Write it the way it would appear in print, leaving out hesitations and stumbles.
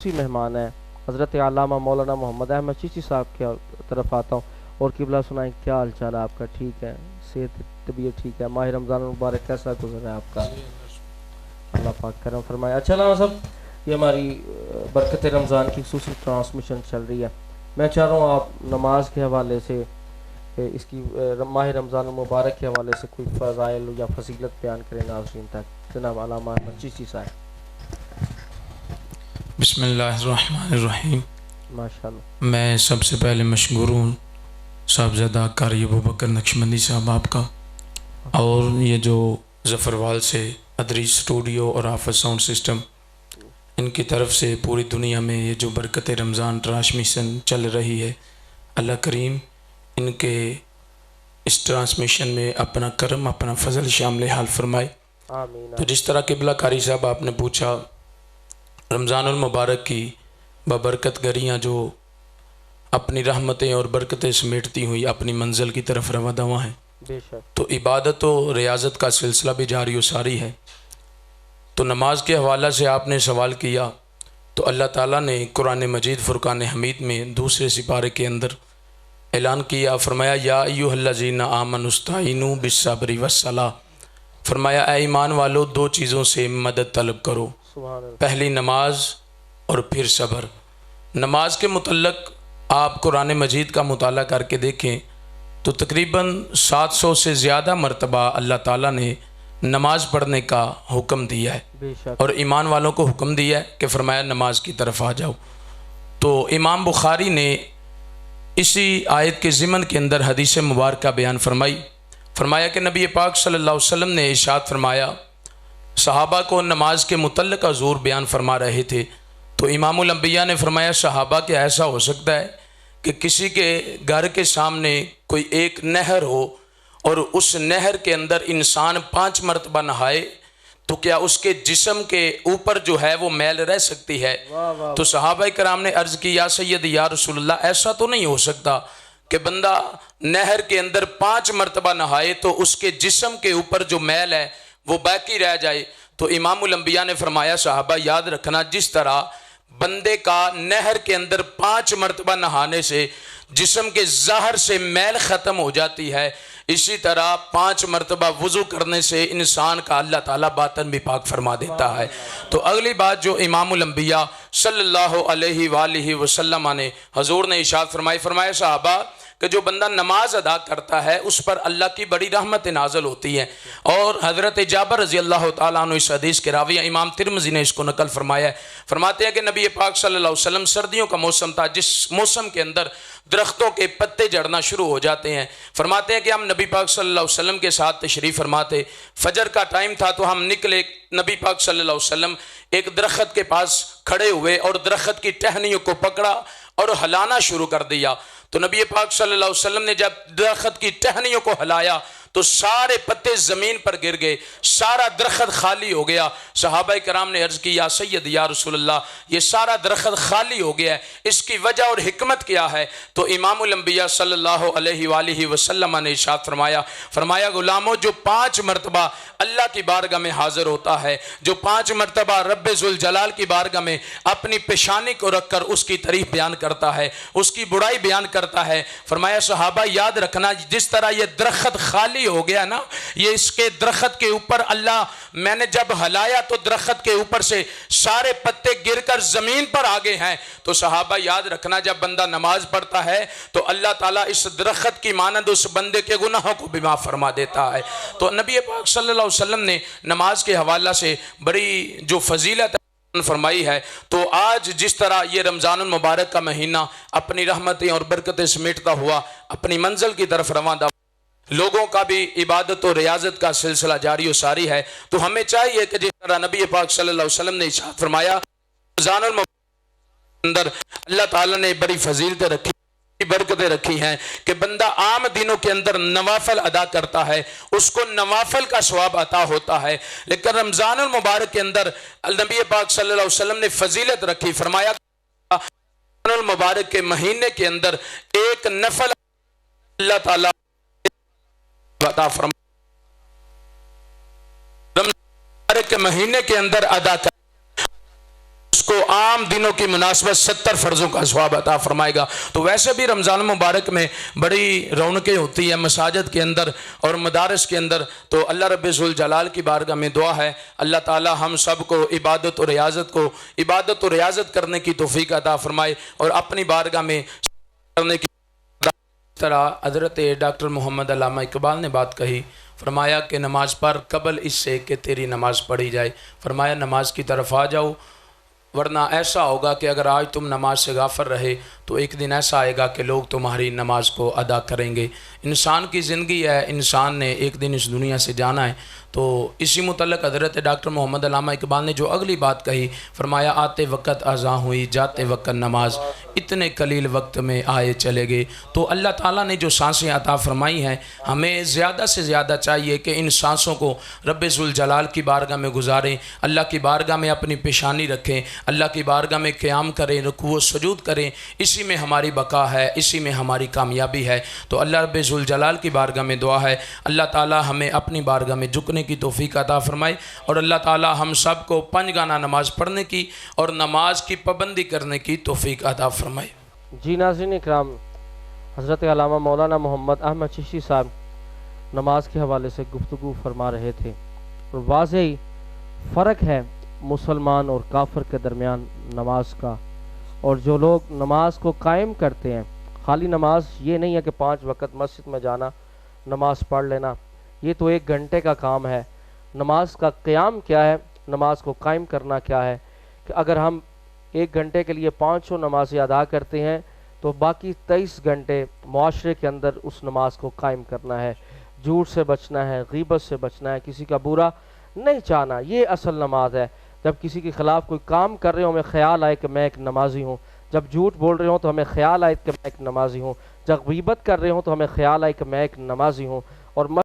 اسی مہمان ہیں حضرت علامہ مولانا محمد احمد چشتی صاحب کی طرف آتا ہوں۔ اور قبلہ سنائیں، کیا حال چال ہے آپ کا؟ ٹھیک ہے؟ صحت طبیعت ٹھیک ہے؟ ماہ رمضان المبارک کیسا گزرا ہے آپ کا؟ اللہ پاک کرم فرمائے۔ اچھا نا صاحب، یہ ہماری برکت رمضان کی خصوصی ٹرانسمیشن چل رہی ہے۔ میں چاہ رہا ہوں آپ نماز کے حوالے سے اس کی ماہ رمضان المبارک کے حوالے سے کوئی فضائل یا فضیلت بیان کریں ناظرین تک۔ جناب علامہ احمد چشتی صاحب۔ بسم اللہ الرحمن الرحیم۔ ماشاءاللہ۔ میں سب سے پہلے مشکور ہوں صاحبزادہ قاری ابوبکر نقشبندی صاحب آپ کا، اور یہ جو ظفروال سے ادریس اسٹوڈیو اور آفت ساؤنڈ سسٹم، ان کی طرف سے پوری دنیا میں یہ جو برکت رمضان ٹرانسمیشن چل رہی ہے، اللہ کریم ان کے اس ٹرانسمیشن میں اپنا کرم، اپنا فضل شامل حال فرمائے۔ آمین۔ تو جس طرح قبلہ قاری صاحب آپ نے پوچھا، رمضان المبارک کی ببرکت گریاں جو اپنی رحمتیں اور برکتیں سمیٹتی ہوئی اپنی منزل کی طرف رواں دواں ہیں، بے شک۔ تو عبادت و ریاضت کا سلسلہ بھی جاری و ساری ہے۔ تو نماز کے حوالہ سے آپ نے سوال کیا، تو اللہ تعالیٰ نے قرآن مجید فرقان حمید میں دوسرے سپارے کے اندر اعلان کیا، فرمایا یا ایھا الذین آمنوا استعینوا بالصبر والصلاۃ، فرمایا اے ایمان والو دو چیزوں سے مدد طلب کرو، سبحان اللہ۔ پہلی نماز اور پھر صبر۔ نماز کے متعلق آپ قرآن مجید کا مطالعہ کر کے دیکھیں تو تقریباً 700 سے زیادہ مرتبہ اللہ تعالیٰ نے نماز پڑھنے کا حکم دیا ہے، بے شک۔ اور ایمان والوں کو حکم دیا ہے کہ فرمایا نماز کی طرف آ جاؤ۔ تو امام بخاری نے اسی آیت کے ضمن کے اندر حدیث مبارکہ بیان فرمایا کہ نبی پاک صلی اللہ علیہ وسلم نے ارشاد فرمایا، صحابہ کو نماز کے متعلق حضور بیان فرما رہے تھے، تو امام الانبیاء نے فرمایا صحابہ کہ ایسا ہو سکتا ہے کہ کسی کے گھر کے سامنے کوئی ایک نہر ہو اور اس نہر کے اندر انسان 5 مرتبہ نہائے، تو کیا اس کے جسم کے اوپر جو ہے وہ میل رہ سکتی ہے؟ تو صحابہ کرام نے عرض کی یا سید یا رسول اللہ، ایسا تو نہیں ہو سکتا کہ بندہ نہر کے اندر 5 مرتبہ نہائے تو اس کے جسم کے اوپر جو میل ہے وہ باقی رہ جائے۔ تو امام الانبیاء نے فرمایا صحابہ یاد رکھنا، جس طرح بندے کا نہر کے اندر 5 مرتبہ نہانے سے جسم کے ظاہر سے میل ختم ہو جاتی ہے، اسی طرح 5 مرتبہ وضو کرنے سے انسان کا اللہ تعالیٰ باطن بھی پاک فرما دیتا ہے۔ تو اگلی بات جو امام الانبیاء صلی اللہ علیہ وآلہ وسلم نے حضور نے ارشاد فرمایا صحابہ کہ جو بندہ نماز ادا کرتا ہے اس پر اللہ کی بڑی رحمت نازل ہوتی ہے۔ اور حضرت جابر رضی اللہ تعالیٰ عنہ اس حدیث کے راوی امام ترمذی نے اس کو نقل فرمایا ہے، فرماتے ہیں کہ نبی پاک صلی اللہ علیہ وسلم، سردیوں کا موسم تھا جس موسم کے اندر درختوں کے پتے جھڑنا شروع ہو جاتے ہیں، فرماتے ہیں کہ ہم نبی پاک صلی اللہ علیہ وسلم کے ساتھ تشریف فرماتے، فجر کا ٹائم تھا تو ہم نکلے، نبی پاک صلی اللہ علیہ وسلم ایک درخت کے پاس کھڑے ہوئے اور درخت کی ٹہنیوں کو پکڑا اور ہلانا شروع کر دیا۔ تو نبی پاک صلی اللہ علیہ وسلم نے جب درخت کی ٹہنیوں کو ہلایا تو سارے پتے زمین پر گر گئے، سارا درخت خالی ہو گیا۔ صحابہ کرام نے عرض کی یا سید یا رسول اللہ، یہ سارا درخت خالی ہو گیا ہے، اس کی وجہ اور حکمت کیا ہے؟ تو امام الانبیاء صلی اللہ علیہ وآلہ وسلم نے ارشاد فرمایا غلاموں، جو 5 مرتبہ اللہ کی بارگاہ میں حاضر ہوتا ہے، جو 5 مرتبہ رب ذوالجلال کی بارگاہ میں اپنی پیشانی کو رکھ کر اس کی تعریف بیان کرتا ہے، اس کی برائی بیان کرتا ہے، فرمایا صحابہ یاد رکھنا، جس طرح یہ درخت خالی ہو گیا نا، یہ اس کے درخت کے اوپر اللہ، میں نے جب ہلایا تو درخت کے اوپر سے سارے پتے گر کر زمین پر آگے ہیں۔ تو صحابہ یاد رکھنا، جب بندہ نماز پڑھتا ہے تو اللہ تعالیٰ اس درخت کی مانند اس بندے کے گناہوں کو بھی معاف فرما دیتا ہے۔ تو نبی پاک صلی اللہ علیہ وسلم نے نماز کے حوالہ سے بڑی جو فضیلت فرمائی ہے۔ تو آج جس طرح یہ رمضان المبارک کا مہینہ اپنی رحمتیں اور برکتیں سمیٹتا ہوا اپنی منزل کی طرف رواں دوا، لوگوں کا بھی عبادت و ریاضت کا سلسلہ جاری و ساری ہے، تو ہمیں چاہیے کہ جس طرح نبی پاک صلی اللہ علیہ وسلم نے ارشاد فرمایا رمضان المبارک کے اندر اللہ تعالیٰ نے بڑی فضیلتیں رکھی، برکتیں رکھی ہیں کہ بندہ عام دنوں کے اندر نوافل ادا کرتا ہے اس کو نوافل کا ثواب عطا ہوتا ہے، لیکن رمضان المبارک کے اندر نبی پاک صلی اللہ علیہ وسلم نے فضیلت رکھی، فرمایا رمضان المبارک کے مہینے کے اندر ایک نفل اللہ تعالیٰ عطا فرما، رمضان المبارک کے مہینے کے اندر ادا کر اس کو عام دنوں کی مناسبت 70 فرضوں کا ثواب عطا فرمائے گا۔ تو ویسے بھی رمضان مبارک میں بڑی رونقیں ہوتی ہیں مساجد کے اندر اور مدارس کے اندر، تو اللہ رب ذوالجلال کی بارگاہ میں دعا ہے اللہ تعالی ہم سب کو عبادت و ریاضت کرنے کی توفیق عطا فرمائے اور اپنی بارگاہ میں کرنے کی طرح۔ حضرت ڈاکٹر محمد علامہ اقبال نے بات کہی، فرمایا کہ نماز پر قبل اس سے کہ تیری نماز پڑھی جائے، فرمایا نماز کی طرف آ جاؤ، ورنہ ایسا ہوگا کہ اگر آج تم نماز سے غافل رہے تو ایک دن ایسا آئے گا کہ لوگ تمہاری نماز کو ادا کریں گے۔ انسان کی زندگی ہے، انسان نے ایک دن اس دنیا سے جانا ہے، تو اسی متعلق حضرت ڈاکٹر محمد علامہ اقبال نے جو اگلی بات کہی، فرمایا آتے وقت اذاں ہوئی جاتے وقت نماز، اتنے قلیل وقت میں آئے چلے گئے۔ تو اللہ تعالیٰ نے جو سانسیں عطا فرمائی ہیں، ہمیں زیادہ سے زیادہ چاہیے کہ ان سانسوں کو رب ذوالجلال کی بارگاہ میں گزاریں، اللہ کی بارگاہ میں اپنی پیشانی رکھیں، اللہ کی بارگاہ میں قیام کریں، رکوع و سجود کریں، اسی میں ہماری بقا ہے، اسی میں ہماری کامیابی ہے۔ تو اللہ رب ذوالجلال کی بارگاہ میں دعا ہے اللہ تعالیٰ ہمیں اپنی بارگاہ میں جھکنے کی توفیق عطا فرمائے اور اللہ تعالیٰ ہم سب کو 5 گانا نماز پڑھنے کی اور نماز کی پابندی کرنے کی توفیق عطا فرمائے۔ جی ناظرین اکرام، حضرت علامہ مولانا محمد احمد چشتی صاحب نماز کے حوالے سے گفتگو فرما رہے تھے، اور واضح فرق ہے مسلمان اور کافر کے درمیان نماز کا، اور جو لوگ نماز کو قائم کرتے ہیں، خالی نماز یہ نہیں ہے کہ 5 وقت مسجد میں جانا نماز پڑھ لینا، یہ تو 1 گھنٹے کا کام ہے۔ نماز کا قیام کیا ہے، نماز کو قائم کرنا کیا ہے، کہ اگر ہم 1 گھنٹے کے لیے 500 نمازیں ادا کرتے ہیں تو باقی 23 گھنٹے معاشرے کے اندر اس نماز کو قائم کرنا ہے، جھوٹ سے بچنا ہے، غیبت سے بچنا ہے، کسی کا برا نہیں چاہنا، یہ اصل نماز ہے۔ جب کسی کے خلاف کوئی کام کر رہے ہوں ہمیں خیال آئے کہ میں ایک نمازی ہوں، جب جھوٹ بول رہے ہوں تو ہمیں خیال آئے کہ میں ایک نمازی ہوں، جب غیبت کر رہے ہوں تو ہمیں خیال آئے کہ میں ایک نمازی ہوں، اور